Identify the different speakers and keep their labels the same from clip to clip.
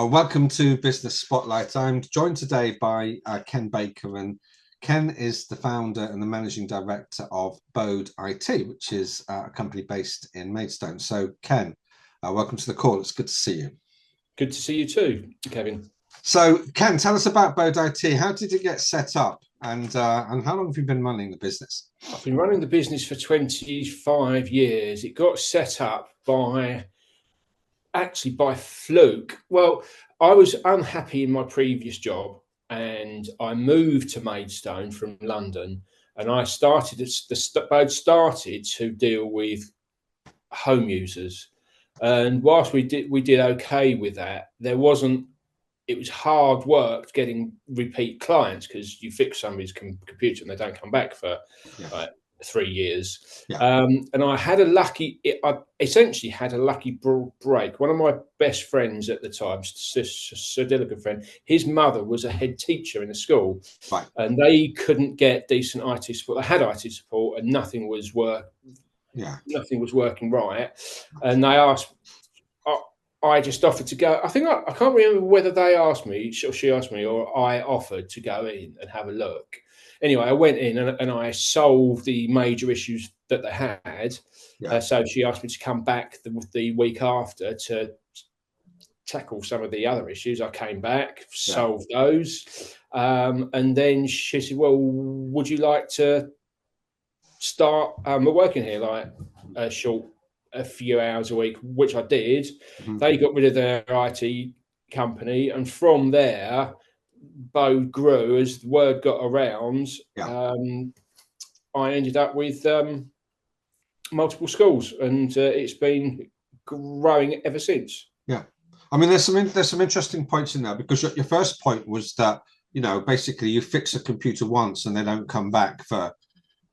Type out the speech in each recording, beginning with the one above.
Speaker 1: Welcome to Business Spotlight. I'm joined today by Ken Baker, and Ken is the founder and the managing director of Bode IT, which is a company based in Maidstone. So, Ken, welcome to the call. It's good to see you.
Speaker 2: Good to see you too, Kevin.
Speaker 1: So, Ken, tell us about Bode IT. How did it get set up, and how long have you been running the business?
Speaker 2: I've been running the business for 25 years. It got set up by fluke. Well, I was unhappy in my previous job and I moved to Maidstone from London, and I started to deal with home users. And whilst we did okay with that, it was hard work getting repeat clients because you fix somebody's computer and they don't come back for 3 years.
Speaker 1: Yeah.
Speaker 2: And I essentially had a lucky break. One of my best friends at the time, still a good friend, his mother was a head teacher in a school,
Speaker 1: Right.
Speaker 2: and they couldn't get decent IT support. They had IT support and nothing was working right. And they asked, I just offered to go. I can't remember whether they asked me, or she asked me, or I offered to go in and have a look. Anyway, I went in and I solved the major issues that they had.
Speaker 1: Yeah.
Speaker 2: So she asked me to come back the week after to tackle some of the other issues. I came back, solved those. And then she said, well, would you like to start working here, like a few hours a week, which I did. Mm-hmm. They got rid of their IT company, and from there, Bode grew as the word got around. Yeah. I ended up with multiple schools, and it's been growing ever since.
Speaker 1: Yeah, I mean, there's some interesting points in there, because your first point was that basically you fix a computer once and they don't come back for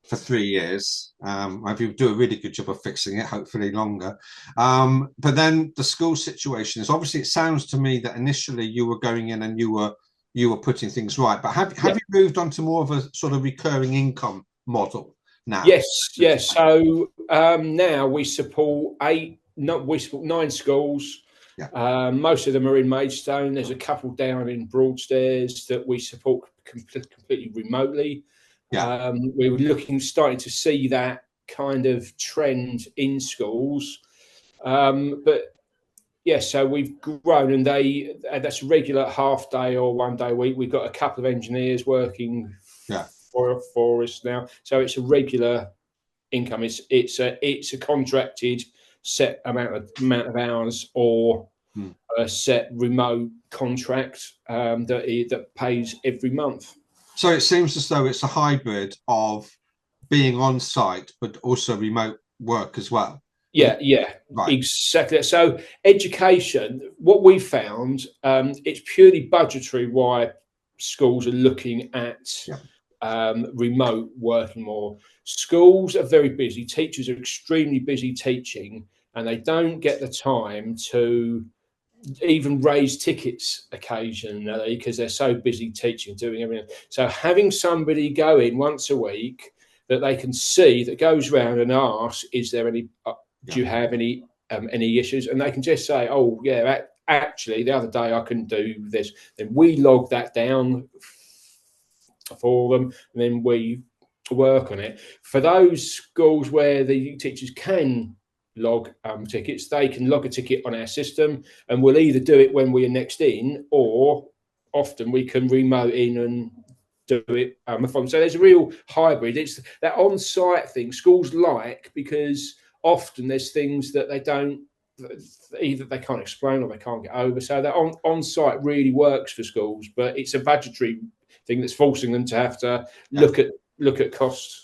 Speaker 1: 3 years. If you do a really good job of fixing it, hopefully longer. But then the school situation is, obviously, it sounds to me that initially you were going in and you were putting things right. But have you moved on to more of a sort of recurring income model now?
Speaker 2: Yes. So now we support 9 schools. Yeah. Most of them are in Maidstone. There's a couple down in Broadstairs that we support completely remotely. Yeah. We were starting to see that kind of trend in schools. But yeah, so we've grown, and that's regular half day or 1 day a week. We've got a couple of engineers working for us now. So it's a regular income. It's a contracted set amount of hours, or a set remote contract that pays every month.
Speaker 1: So it seems as though it's a hybrid of being on site, but also remote work as well.
Speaker 2: Yeah, right. Exactly. So education, what we found, it's purely budgetary why schools are looking at remote working more. Schools are very busy. Teachers are extremely busy teaching, and they don't get the time to even raise tickets occasionally because they're so busy teaching, doing everything. So having somebody go in once a week that they can see, that goes around and asks, is there any, do you have any issues? And they can just say, oh yeah, actually the other day I couldn't do this. Then we log that down for them, and then we work on it. For those schools where the teachers can log tickets, they can log a ticket on our system, and we'll either do it when we're next in, or often we can remote in and do it from. So there's a real hybrid. It's that on-site thing schools like, because often there's things that either they can't explain or they can't get over. So that on-site really works for schools, but it's a budgetary thing that's forcing them to have to look at costs.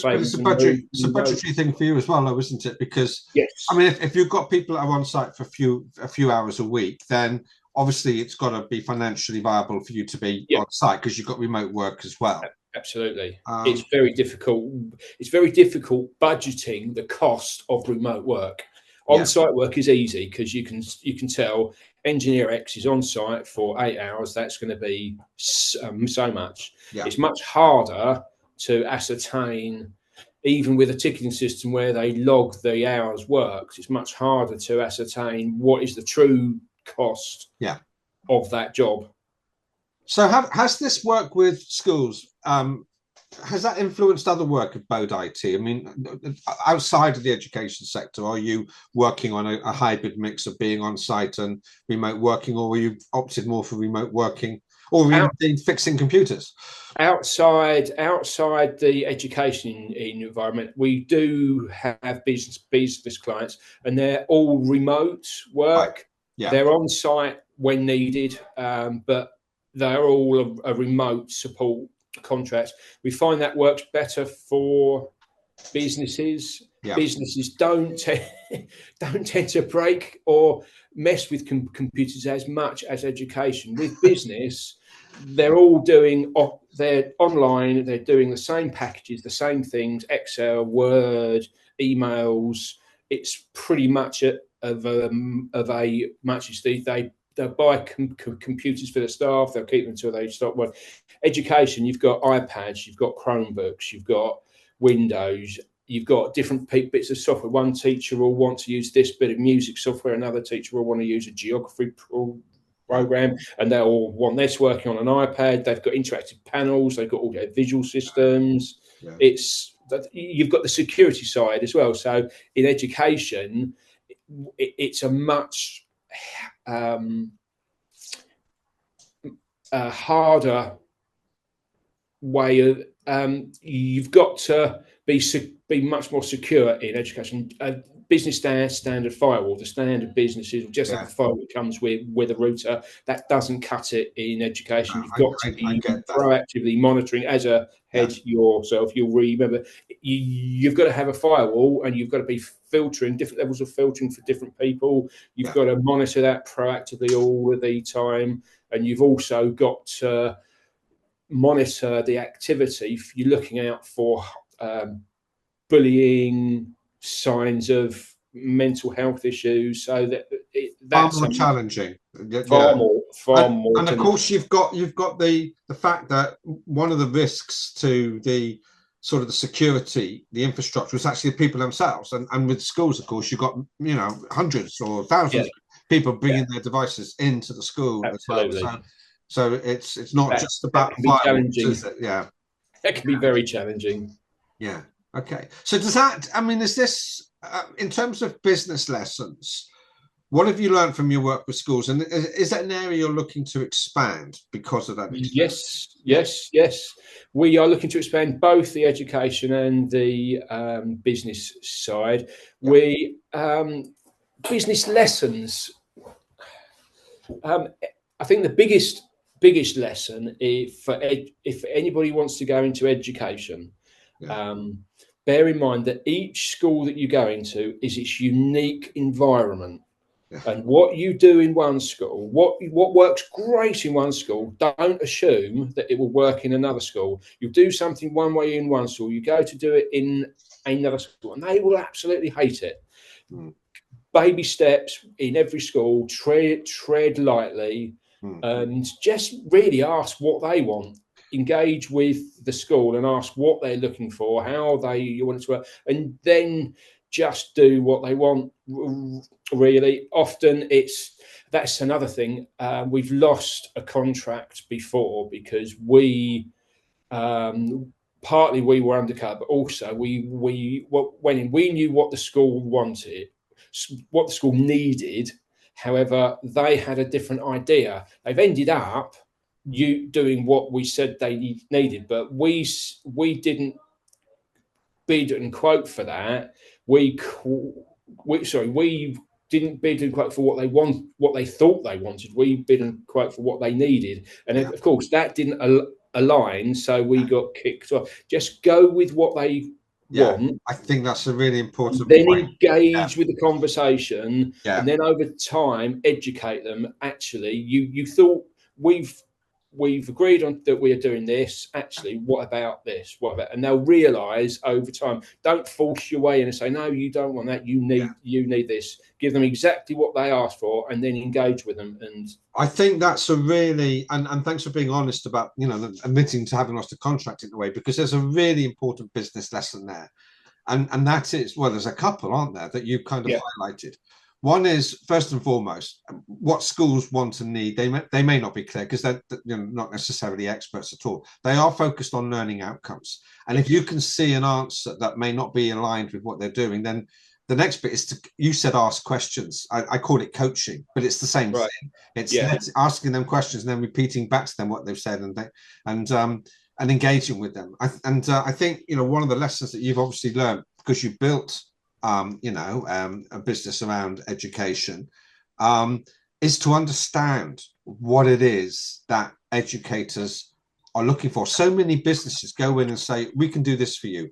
Speaker 1: But it's a budgetary thing for you as well, though, isn't it? Because I mean, if you've got people that are on site for a few hours a week, then obviously it's got to be financially viable for you to be on site, because you've got remote work as well.
Speaker 2: Absolutely. It's very difficult. It's very difficult budgeting the cost of remote work. On-site work is easy because you can tell engineer X is on site for 8 hours. That's going to be so much. Yeah. It's much harder to ascertain, even with a ticketing system where they log the hours worked. It's much harder to ascertain what is the true cost
Speaker 1: Yeah.
Speaker 2: of that job.
Speaker 1: So has this work with schools? Has that influenced other work of Bode IT? I mean, outside of the education sector, are you working on a hybrid mix of being on site and remote working, or were you opted more for remote working, or even fixing computers?
Speaker 2: Outside the education environment, we do have business clients, and they're all remote work.
Speaker 1: Right. Yeah.
Speaker 2: They're on site when needed, but they're all a remote support contracts. We find that works better for businesses.
Speaker 1: Yeah.
Speaker 2: Businesses don't tend to break or mess with computers as much as education. With business, they're all doing, they're online, they're doing the same packages, the same things, Excel, Word, emails. It's pretty much of a much they'll buy computers for the staff, they'll keep them until they stop work. Education, you've got iPads, you've got Chromebooks, you've got Windows, you've got different bits of software. One teacher will want to use this bit of music software, another teacher will want to use a geography program, and they'll all want this working on an iPad. They've got interactive panels, they've got all their visual systems. Yeah. You've got the security side as well. So in education, it's a much harder way of you've got to be much more secure in education. Business standard firewall, the standard businesses just have a firewall that comes with a router. That doesn't cut it in education. You've got to be proactively monitoring as a head yourself. You'll remember you've got to have a firewall, and you've got to be filtering different levels of filtering for different people. You've got to monitor that proactively all of the time, and you've also got to monitor the activity. You're looking out for bullying, signs of mental health issues, so that's
Speaker 1: far more challenging.
Speaker 2: Far more.
Speaker 1: And of course, you've got the fact that one of the risks to the sort of the security, the infrastructure, is actually the people themselves. And with schools, of course, you've got hundreds or thousands of people bringing their devices into the school.
Speaker 2: Absolutely.
Speaker 1: As well. So it's not just about
Speaker 2: firewalls,
Speaker 1: is it? Yeah,
Speaker 2: that can be very challenging.
Speaker 1: Yeah. Okay. So does that? I mean, is this in terms of business lessons? What have you learned from your work with schools, and is that an area you're looking to expand because of that?
Speaker 2: Yes. We are looking to expand both the education and the business side. We business lessons. I think the biggest lesson if anybody wants to go into education, bear in mind that each school that you go into is its unique environment. And what you do in one school, what works great in one school, don't assume that it will work in another school. You do something one way in one school, you go to do it in another school, and they will absolutely hate it. Baby steps in every school, tread lightly, and just really ask what they want. Engage with the school and ask what they're looking for, how you want it to work, and then just do what they want. Really, often that's another thing. We've lost a contract before because partly we were undercut, but also we knew what the school wanted, what the school needed. However, they had a different idea. They've ended up doing what we said they needed, but we didn't bid and quote for that. We didn't bid and quote for what they thought they wanted. We bid and quote for what they needed, and of course that didn't align. So we got kicked off. Just go with what they want.
Speaker 1: I think that's a really important
Speaker 2: then
Speaker 1: point.
Speaker 2: Engage with the conversation, and then over time educate them. Actually, you thought we've agreed on that we are doing this. Actually, what about this? What about? And they'll realise over time. Don't force your way in and say, no, you don't want that. You need this. Give them exactly what they asked for, and then engage with them. And
Speaker 1: I think that's a really and thanks for being honest about admitting to having lost a contract in a way, because there's a really important business lesson there, and that is, well, there's a couple, aren't there, that you kind of highlighted. One is, first and foremost, what schools want and need. They may not be clear because they're not necessarily experts at all. They are focused on learning outcomes. And if you can see an answer that may not be aligned with what they're doing, then the next bit is you said ask questions. I call it coaching, but it's the same thing. It's asking them questions and then repeating back to them what they've said and engaging with them. I think, one of the lessons that you've obviously learned, because you built a business around education, is to understand what it is that educators are looking for. So many businesses go in and say, we can do this for you.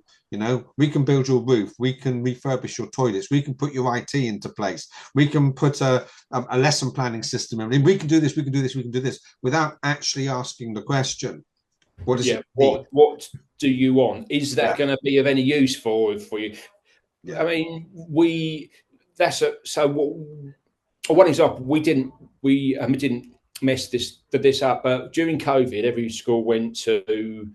Speaker 1: We can build your roof. We can refurbish your toilets. We can put your IT into place. We can put a lesson planning system in. We can do this. We can do this. We can do this, without actually asking the question, what does it mean?
Speaker 2: What do you want? Is that going to be of any use for you? Yeah. I mean, one example, we didn't mess this up, but during COVID, every school went to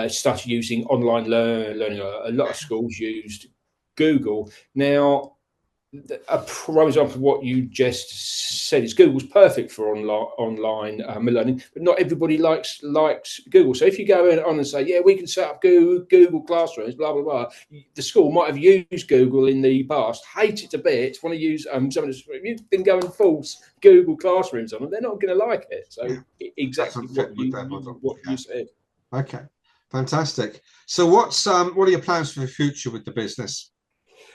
Speaker 2: started using online learning. A lot of schools used Google. Now, a prime example of what you just said is Google's perfect for online learning, but not everybody likes Google. So if you go on and say, yeah, we can set up Google Classrooms, blah, blah, blah, the school might have used Google in the past, hate it to bits, want to use you've been going full Google Classrooms on them, they're not going to like it. So exactly what you said.
Speaker 1: Okay, fantastic. So what are your plans for the future with the business?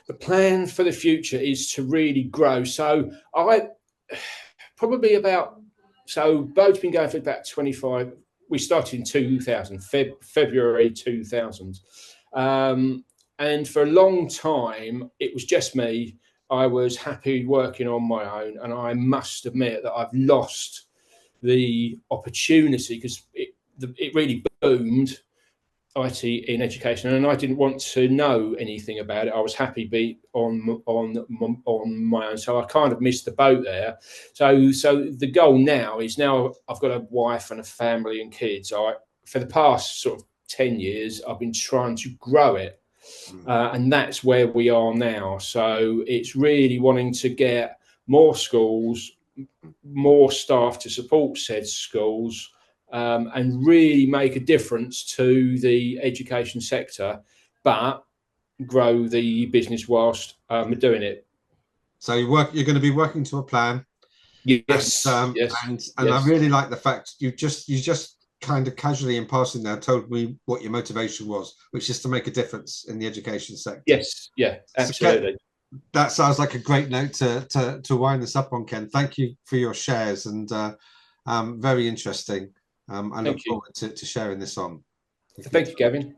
Speaker 2: The plan for the future is to really grow. So Bode's been going for about 25. We started in 2000, February 2000. And for a long time, it was just me. I was happy working on my own. And I must admit that I've lost the opportunity because it really boomed, IT in education, and I didn't want to know anything about it. I was happy be on my own, so I kind of missed the boat there. So the goal now I've got a wife and a family and kids. For the past sort of 10 years, I've been trying to grow it, and that's where we are now. So it's really wanting to get more schools, more staff to support said schools. And really make a difference to the education sector, but grow the business whilst doing it.
Speaker 1: So you're going to be working to a plan.
Speaker 2: Yes.
Speaker 1: And I really like the fact you just kind of casually in passing there told me what your motivation was, which is to make a difference in the education sector.
Speaker 2: Yes. Yeah. Absolutely.
Speaker 1: So that sounds like a great note to wind this up on, Ken. Thank you for your shares and very interesting. I look forward to sharing this on.
Speaker 2: Thank you, Gavin.